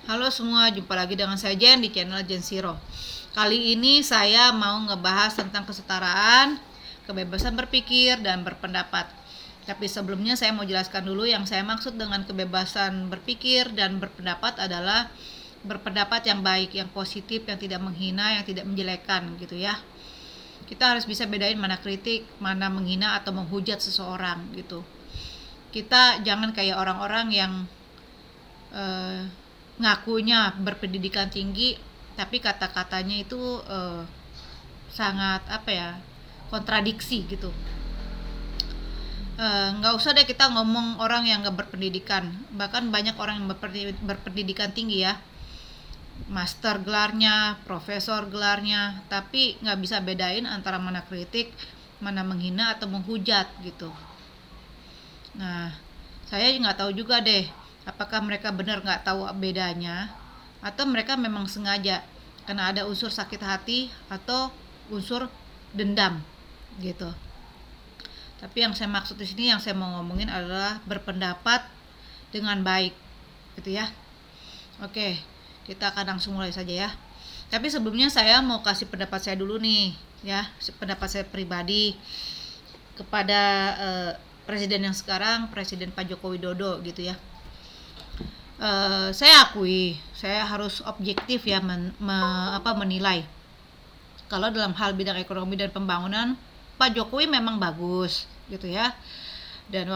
Halo semua, jumpa lagi dengan saya Jen di channel Jen Zero. Kali ini saya mau ngebahas tentang kesetaraan, kebebasan berpikir, dan berpendapat. Tapi sebelumnya saya mau jelaskan dulu yang saya maksud dengan kebebasan berpikir dan berpendapat adalah berpendapat yang baik, yang positif, yang tidak menghina, yang tidak menjelekkan gitu ya. Kita harus bisa bedain mana kritik, mana menghina atau menghujat seseorang gitu. Kita jangan kayak orang-orang yang ngakunya berpendidikan tinggi tapi kata-katanya itu sangat kontradiksi gitu. Nggak usah deh kita ngomong orang yang nggak berpendidikan, bahkan banyak orang yang berpendidikan tinggi ya, master gelarnya, profesor gelarnya, tapi nggak bisa bedain antara mana kritik, mana menghina atau menghujat gitu. Nah, saya nggak tahu juga deh apakah mereka benar nggak tahu bedanya atau mereka memang sengaja karena ada unsur sakit hati atau unsur dendam gitu. Tapi yang saya maksud di sini, yang saya mau ngomongin adalah berpendapat dengan baik gitu ya. Oke, kita akan langsung mulai saja ya. Tapi sebelumnya saya mau kasih pendapat saya dulu nih ya, pendapat saya pribadi kepada presiden yang sekarang, Presiden Pak Joko Widodo gitu ya. Saya akui, saya harus objektif ya menilai. Kalau dalam hal bidang ekonomi dan pembangunan, Pak Jokowi memang bagus gitu ya. Dan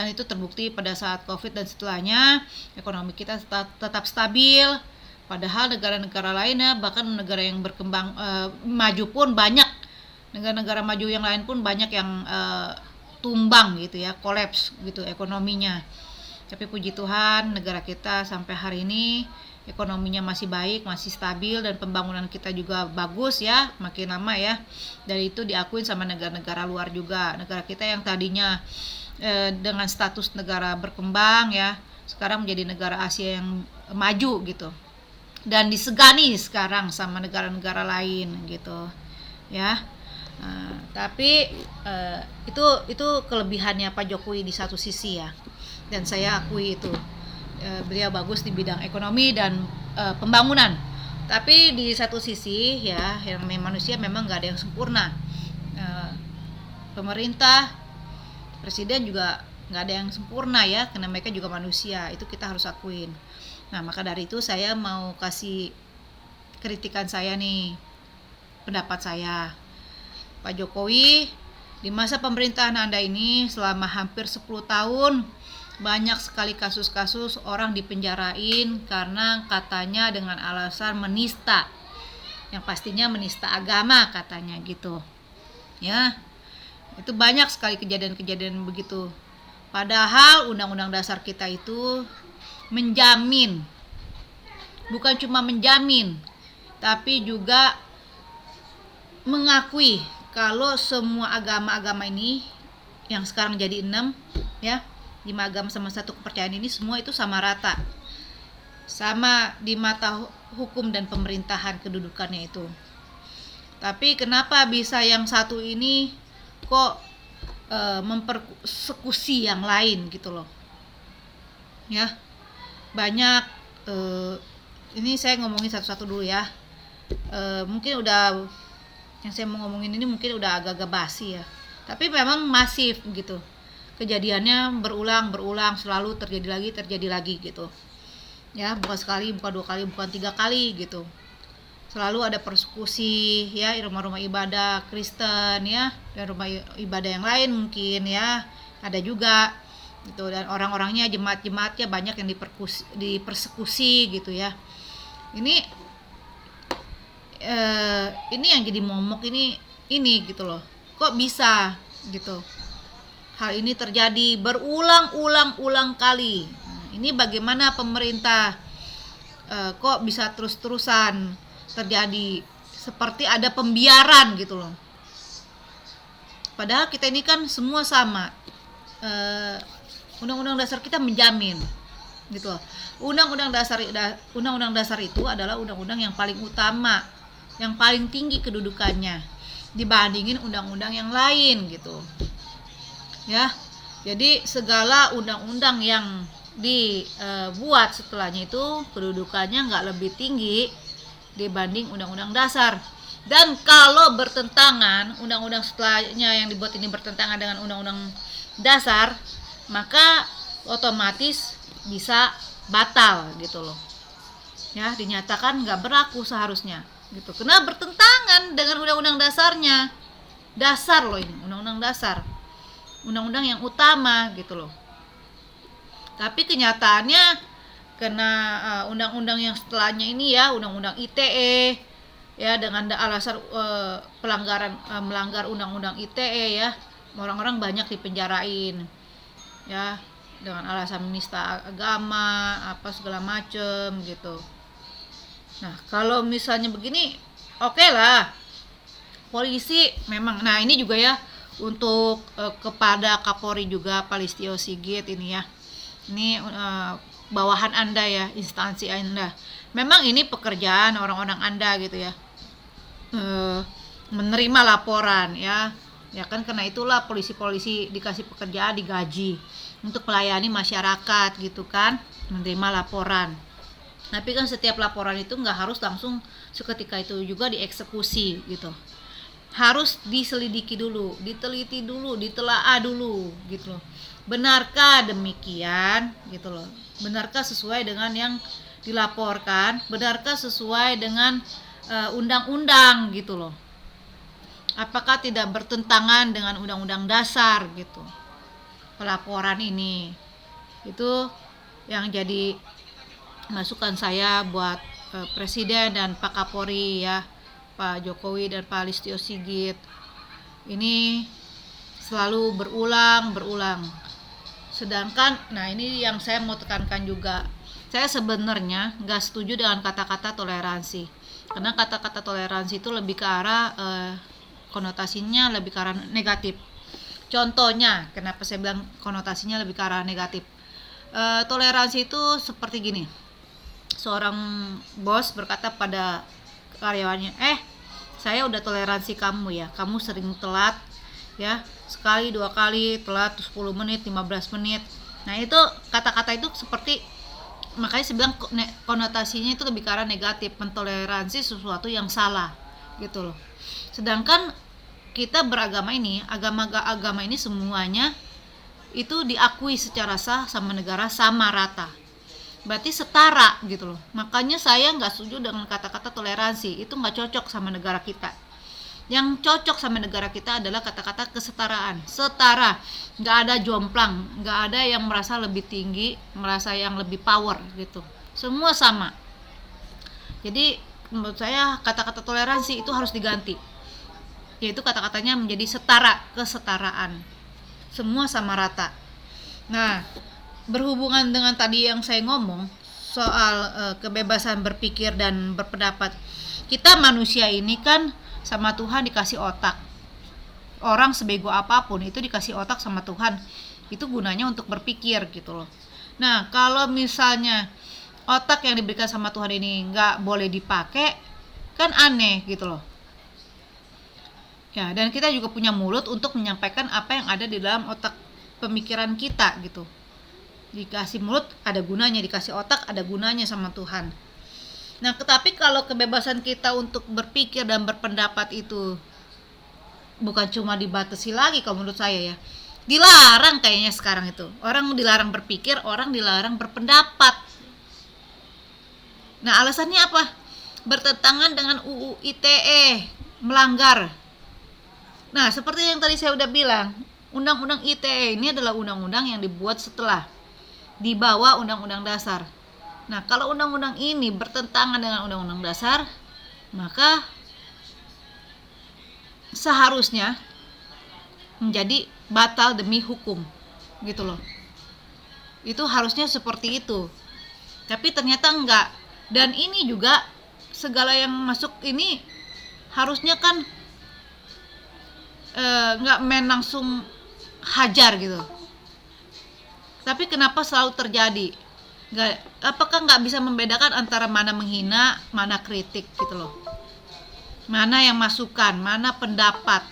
itu terbukti pada saat Covid dan setelahnya, ekonomi kita tetap stabil. Padahal negara-negara lainnya, bahkan negara yang berkembang maju pun banyak, negara-negara maju yang lain pun banyak yang tumbang gitu ya, kolaps gitu ekonominya. Tapi puji Tuhan negara kita sampai hari ini ekonominya masih baik, masih stabil, dan pembangunan kita juga bagus ya, makin lama ya. Dan itu diakuin sama negara-negara luar juga. Negara kita yang tadinya dengan status negara berkembang ya, sekarang menjadi negara Asia yang maju gitu. Dan disegani sekarang sama negara-negara lain gitu ya. Tapi itu kelebihannya Pak Jokowi di satu sisi ya, dan saya akui itu beliau bagus di bidang ekonomi dan pembangunan. Tapi di satu sisi ya, yang manusia memang nggak ada yang sempurna. Pemerintah, presiden juga nggak ada yang sempurna ya, karena mereka juga manusia, itu kita harus akuin. Nah, maka dari itu saya mau kasih kritikan saya nih, pendapat saya. Pak Jokowi, di masa pemerintahan Anda ini selama hampir 10 tahun banyak sekali kasus-kasus orang dipenjarain karena katanya dengan alasan menista, yang pastinya menista agama katanya gitu ya. Itu banyak sekali kejadian-kejadian begitu, padahal undang-undang dasar kita itu menjamin, bukan cuma menjamin, tapi juga mengakui kalau semua agama-agama ini yang sekarang jadi 6 ya, 5 agama sama satu kepercayaan ini semua itu sama rata, sama di mata hukum dan pemerintahan kedudukannya itu. Tapi kenapa bisa yang satu ini kok mempersekusi yang lain gitu loh ya. Banyak ini saya ngomongin satu-satu dulu ya. Mungkin udah, yang saya mau ngomongin ini mungkin udah agak-agak basi ya, tapi memang masif gitu. Kejadiannya berulang, selalu terjadi lagi gitu ya, bukan sekali, bukan 2 kali, bukan 3 kali gitu. Selalu ada persekusi ya, rumah-rumah ibadah Kristen ya, dan rumah ibadah yang lain mungkin ya ada juga gitu, dan orang-orangnya, jemaat-jemaatnya banyak yang dipersekusi gitu ya. Ini yang jadi momok ini gitu loh, kok bisa gitu hal ini terjadi berulang-ulang kali. Ini bagaimana pemerintah kok bisa terus-terusan terjadi, seperti ada pembiaran gitu loh, padahal kita ini kan semua sama. Undang-undang dasar kita menjamin gitu loh. Undang-undang dasar itu adalah undang-undang yang paling utama, yang paling tinggi kedudukannya dibandingin undang-undang yang lain gitu ya. Jadi segala undang-undang yang dibuat setelahnya itu kedudukannya nggak lebih tinggi dibanding undang-undang dasar. Dan kalau bertentangan, undang-undang setelahnya yang dibuat ini bertentangan dengan undang-undang dasar, maka otomatis bisa batal gitu loh. Ya, dinyatakan nggak berlaku seharusnya gitu. Karena bertentangan dengan undang-undang dasarnya. Dasar loh ini, undang-undang dasar. Undang-undang yang utama gitu loh. Tapi kenyataannya karena undang-undang yang setelahnya ini ya, undang-undang ITE ya, dengan alasan melanggar undang-undang ITE ya, orang-orang banyak dipenjarain ya dengan alasan menista agama apa segala macem gitu. Nah kalau misalnya begini oke lah, polisi memang. Nah ini juga ya untuk kepada Kapolri juga Pak Listio Sigit ini ya, ini bawahan Anda ya, instansi Anda, memang ini pekerjaan orang-orang Anda gitu ya, menerima laporan ya kan, karena itulah polisi-polisi dikasih pekerjaan, digaji untuk melayani masyarakat gitu kan, menerima laporan. Tapi kan setiap laporan itu nggak harus langsung seketika itu juga dieksekusi gitu, harus diselidiki dulu, diteliti dulu, ditelaah dulu gitu loh. Benarkah demikian gitu loh, benarkah sesuai dengan yang dilaporkan, benarkah sesuai dengan undang-undang gitu loh, apakah tidak bertentangan dengan undang-undang dasar gitu pelaporan ini. Itu yang jadi masukan saya buat Presiden dan Pak Kapolri ya, Pak Jokowi dan Pak Listio Sigit. Ini selalu berulang. Sedangkan, nah ini yang saya mau tekankan juga, saya sebenarnya nggak setuju dengan kata-kata toleransi. Karena kata-kata toleransi itu lebih ke arah konotasinya lebih ke arah negatif. Contohnya, kenapa saya bilang konotasinya lebih ke arah negatif? Toleransi itu seperti gini. Seorang bos berkata pada karyawannya, saya udah toleransi kamu ya, kamu sering telat ya, sekali 2 kali telat 10 menit 15 menit. Nah itu kata-kata itu seperti, makanya saya bilang konotasinya itu lebih ke arah negatif, mentoleransi sesuatu yang salah gitu loh. Sedangkan kita beragama ini, agama ini semuanya itu diakui secara sah sama negara, sama rata, berarti setara gitu loh. Makanya saya nggak setuju dengan kata-kata toleransi, itu nggak cocok sama negara kita. Yang cocok sama negara kita adalah kata-kata kesetaraan, setara, nggak ada jomplang, nggak ada yang merasa lebih tinggi, merasa yang lebih power gitu, semua sama. Jadi menurut saya kata-kata toleransi itu harus diganti, yaitu kata-katanya menjadi setara, kesetaraan, semua sama rata. Nah berhubungan dengan tadi yang saya ngomong soal kebebasan berpikir dan berpendapat, kita manusia ini kan sama Tuhan dikasih otak. Orang sebego apapun itu dikasih otak sama Tuhan, itu gunanya untuk berpikir gitu loh. Nah kalau misalnya otak yang diberikan sama Tuhan ini nggak boleh dipakai, kan aneh gitu loh ya. Dan kita juga punya mulut untuk menyampaikan apa yang ada di dalam otak pemikiran kita gitu. Dikasih mulut ada gunanya, dikasih otak ada gunanya sama Tuhan. Nah, tetapi kalau kebebasan kita untuk berpikir dan berpendapat itu bukan cuma dibatasi lagi, kalau menurut saya ya, dilarang kayaknya sekarang itu. Orang dilarang berpikir, orang dilarang berpendapat. Nah, alasannya apa? Bertentangan dengan UU ITE, melanggar. Nah, seperti yang tadi saya udah bilang, Undang-Undang ITE ini adalah undang-undang yang dibuat setelah di bawah Undang-Undang Dasar. Nah, kalau undang-undang ini bertentangan dengan Undang-Undang Dasar, maka seharusnya menjadi batal demi hukum, gitu loh. Itu harusnya seperti itu. Tapi ternyata enggak. Dan ini juga segala yang masuk ini harusnya kan enggak main langsung hajar gitu. Tapi kenapa selalu terjadi? Apakah nggak bisa membedakan antara mana menghina, mana kritik gitu loh, mana yang masukan, mana pendapat.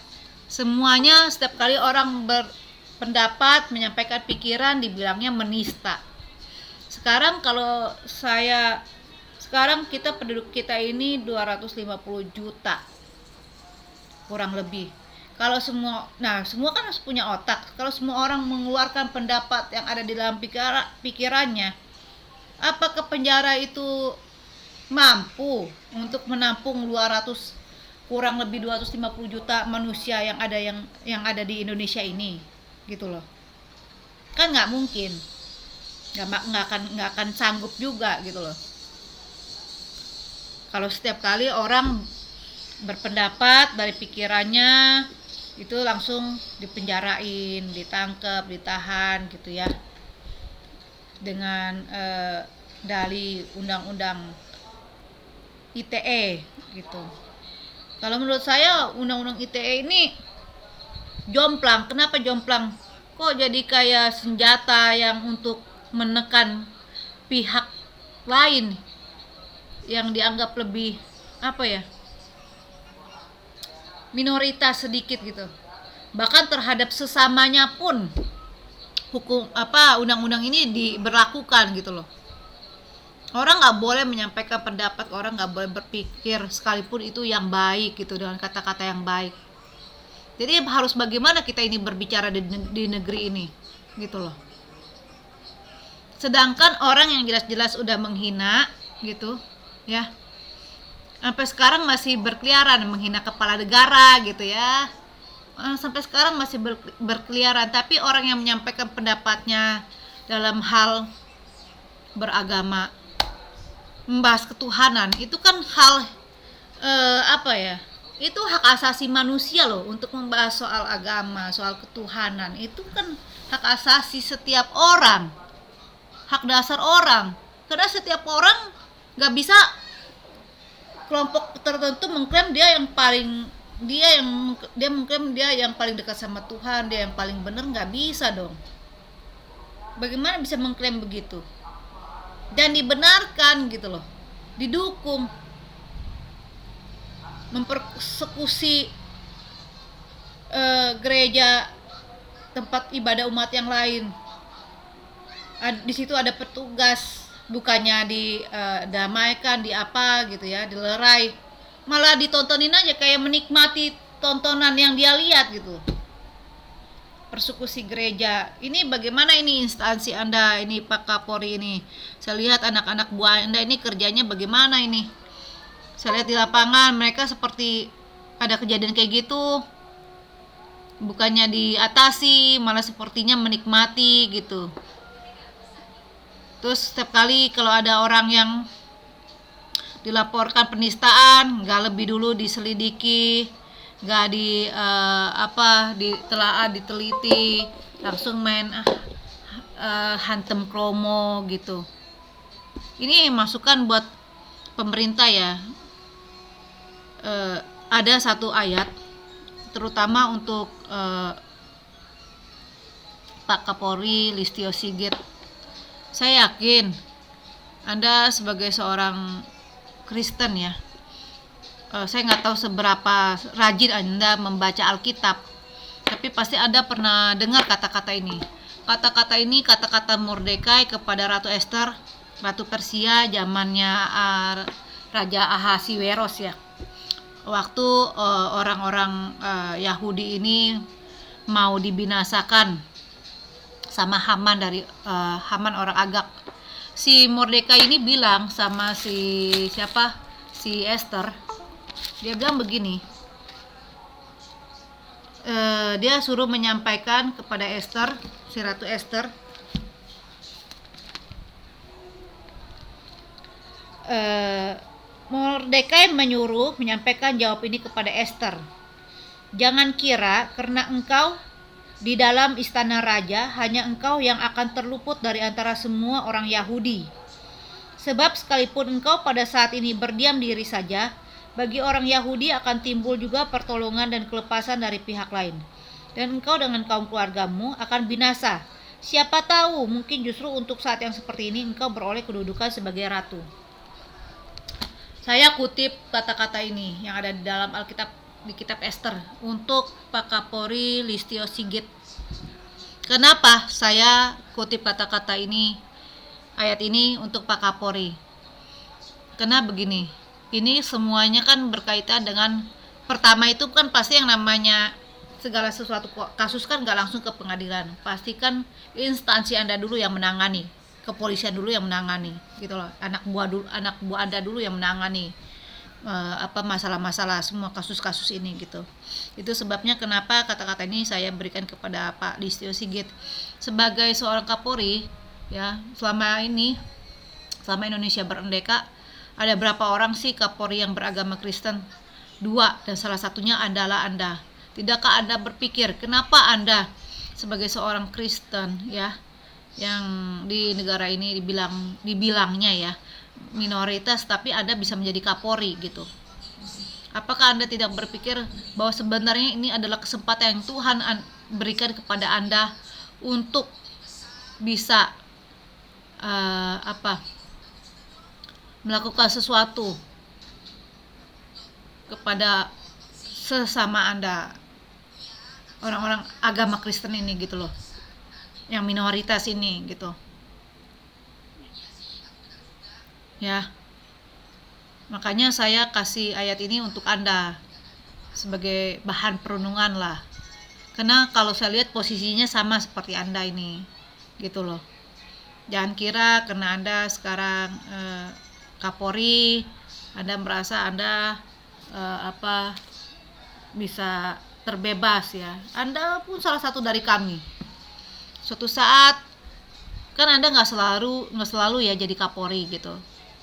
Semuanya setiap kali orang berpendapat, menyampaikan pikiran, dibilangnya menista. Sekarang sekarang kita penduduk kita ini 250 juta kurang lebih. Kalau semua kan harus punya otak. Kalau semua orang mengeluarkan pendapat yang ada di dalam pikirannya, apakah penjara itu mampu untuk menampung kurang lebih 250 juta manusia yang ada di Indonesia ini, gitu loh. Kan nggak mungkin, nggak akan sanggup juga, gitu loh. Kalau setiap kali orang berpendapat dari pikirannya itu langsung dipenjarain, ditangkap, ditahan gitu ya, dengan dalih undang-undang ITE gitu. Kalau menurut saya undang-undang ITE ini jomplang. Kenapa jomplang? Kok jadi kayak senjata yang untuk menekan pihak lain yang dianggap lebih minoritas sedikit gitu. Bahkan terhadap sesamanya pun undang-undang ini diberlakukan gitu loh. Orang nggak boleh menyampaikan pendapat, orang nggak boleh berpikir sekalipun itu yang baik gitu, dengan kata-kata yang baik. Jadi harus bagaimana kita ini berbicara di negeri ini gitu loh. Sedangkan orang yang jelas-jelas udah menghina gitu ya, sampai sekarang masih berkeliaran menghina kepala negara gitu ya, sampai sekarang masih berkeliaran. Tapi orang yang menyampaikan pendapatnya dalam hal beragama, membahas ketuhanan, itu kan hal itu hak asasi manusia loh, untuk membahas soal agama, soal ketuhanan. Itu kan hak asasi setiap orang, hak dasar orang. Karena setiap orang nggak bisa kelompok tertentu mengklaim dia mengklaim dia yang paling dekat sama Tuhan, dia yang paling benar. Nggak bisa dong. Bagaimana bisa mengklaim begitu dan dibenarkan gitu loh, didukung, mempersekusi gereja, tempat ibadah umat yang lain. Di situ ada petugas, bukannya didamaikan, dilerai, malah ditontonin aja, kayak menikmati tontonan yang dia lihat gitu. Persekusi gereja ini bagaimana? Ini instansi Anda ini, Pak Kapolri ini, saya lihat anak-anak buah Anda ini kerjanya bagaimana ini. Saya lihat di lapangan mereka seperti ada kejadian kayak gitu, bukannya diatasi, malah sepertinya menikmati gitu. Terus setiap kali kalau ada orang yang dilaporkan penistaan, nggak lebih dulu diselidiki, nggak ditelaah, diteliti, langsung main hantem kromo gitu. Ini masukan buat pemerintah ya. Ada satu ayat terutama untuk Pak Kapolri Listio Sigit. Saya yakin Anda sebagai seorang Kristen ya, saya nggak tahu seberapa rajin Anda membaca Alkitab, tapi pasti Anda pernah dengar kata-kata ini. Kata-kata Mordekai kepada Ratu Esther, Ratu Persia zamannya Raja Ahasiweros ya. Waktu orang-orang Yahudi ini mau dibinasakan sama Haman Haman orang Agag. Si Mordekai ini bilang sama si Esther, dia bilang begini, dia suruh menyampaikan kepada Esther, si Ratu Esther, Mordekai menyuruh menyampaikan jawab ini kepada Esther. Jangan kira karena engkau di dalam istana raja, hanya engkau yang akan terluput dari antara semua orang Yahudi. Sebab sekalipun engkau pada saat ini berdiam diri saja, bagi orang Yahudi akan timbul juga pertolongan dan kelepasan dari pihak lain. Dan engkau dengan kaum keluargamu akan binasa. Siapa tahu, mungkin justru untuk saat yang seperti ini engkau beroleh kedudukan sebagai ratu. Saya kutip kata-kata ini yang ada di dalam Alkitab, di kitab Esther, untuk Pak Kapolri Listio Sigit. Kenapa saya kutip kata-kata ini? ayat ini untuk Pak Kapolri. Karena begini, ini semuanya kan berkaitan dengan, pertama itu kan pasti yang namanya segala sesuatu kasus kan nggak langsung ke pengadilan, pasti kan instansi Anda dulu yang menangani, kepolisian dulu yang menangani, gitu loh, anak buah Anda dulu yang menangani masalah-masalah semua kasus-kasus ini gitu. Itu sebabnya kenapa kata-kata ini saya berikan kepada Pak Listio Sigit sebagai seorang Kapolri ya. Selama Indonesia berdeka, ada berapa orang sih Kapolri yang beragama Kristen? 2, dan salah satunya adalah Anda. Tidakkah Anda berpikir kenapa Anda sebagai seorang Kristen ya, yang di negara ini dibilangnya ya minoritas, tapi Anda bisa menjadi Kapolri gitu? Apakah Anda tidak berpikir bahwa sebenarnya ini adalah kesempatan yang Tuhan berikan kepada Anda untuk bisa melakukan sesuatu kepada sesama Anda, orang-orang agama Kristen ini gitu loh, yang minoritas ini gitu ya. Makanya saya kasih ayat ini untuk Anda sebagai bahan perenungan lah, karena kalau saya lihat posisinya sama seperti Anda ini gitu loh. Jangan kira karena Anda sekarang Kapolri, Anda merasa Anda bisa terbebas ya. Anda pun salah satu dari kami. Suatu saat kan Anda nggak selalu ya jadi Kapolri gitu.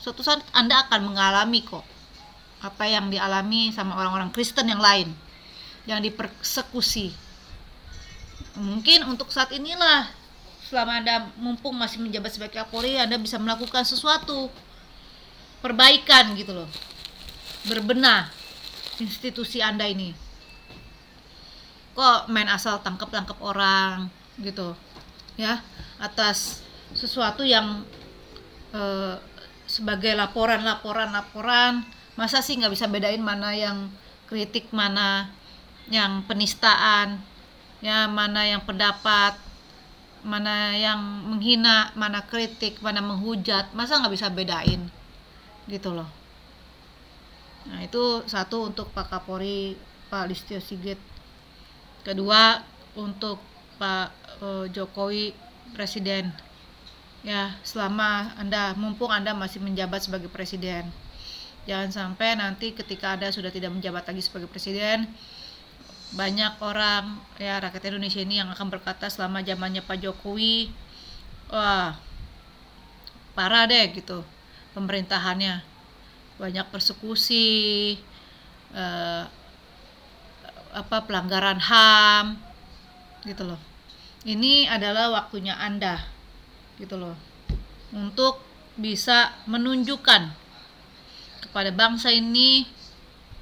Suatu saat Anda akan mengalami kok apa yang dialami sama orang-orang Kristen yang lain, yang dipersekusi. Mungkin untuk saat inilah, selama Anda mumpung masih menjabat sebagai Kapolri, Anda bisa melakukan sesuatu perbaikan gitu loh, berbenah institusi Anda ini. Kok main asal tangkap orang gitu ya, atas sesuatu yang sebagai laporan, masa sih nggak bisa bedain mana yang kritik, mana yang penistaan ya, mana yang pendapat, mana yang menghina, mana kritik, mana menghujat, masa nggak bisa bedain gitu loh. Nah itu satu untuk Pak Kapolri, Pak Listio Sigit. Kedua untuk Pak Jokowi Presiden ya, selama mumpung Anda masih menjabat sebagai Presiden, jangan sampai nanti ketika Anda sudah tidak menjabat lagi sebagai Presiden, banyak orang ya, rakyat Indonesia ini yang akan berkata selama zamannya Pak Jokowi, wah parah deh gitu pemerintahannya, banyak persekusi, pelanggaran HAM gitu loh. Ini adalah waktunya Anda gitu loh, untuk bisa menunjukkan kepada bangsa ini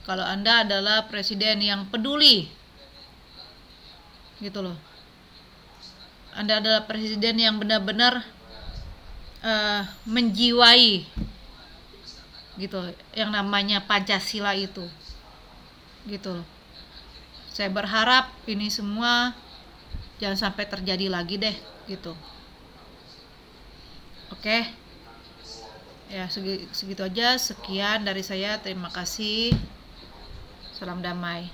kalau Anda adalah presiden yang peduli gitu loh. Anda adalah presiden yang benar-benar menjiwai gitu yang namanya Pancasila itu gitu. Saya berharap ini semua jangan sampai terjadi lagi deh gitu. Oke ya, segitu aja, sekian dari saya, terima kasih, salam damai.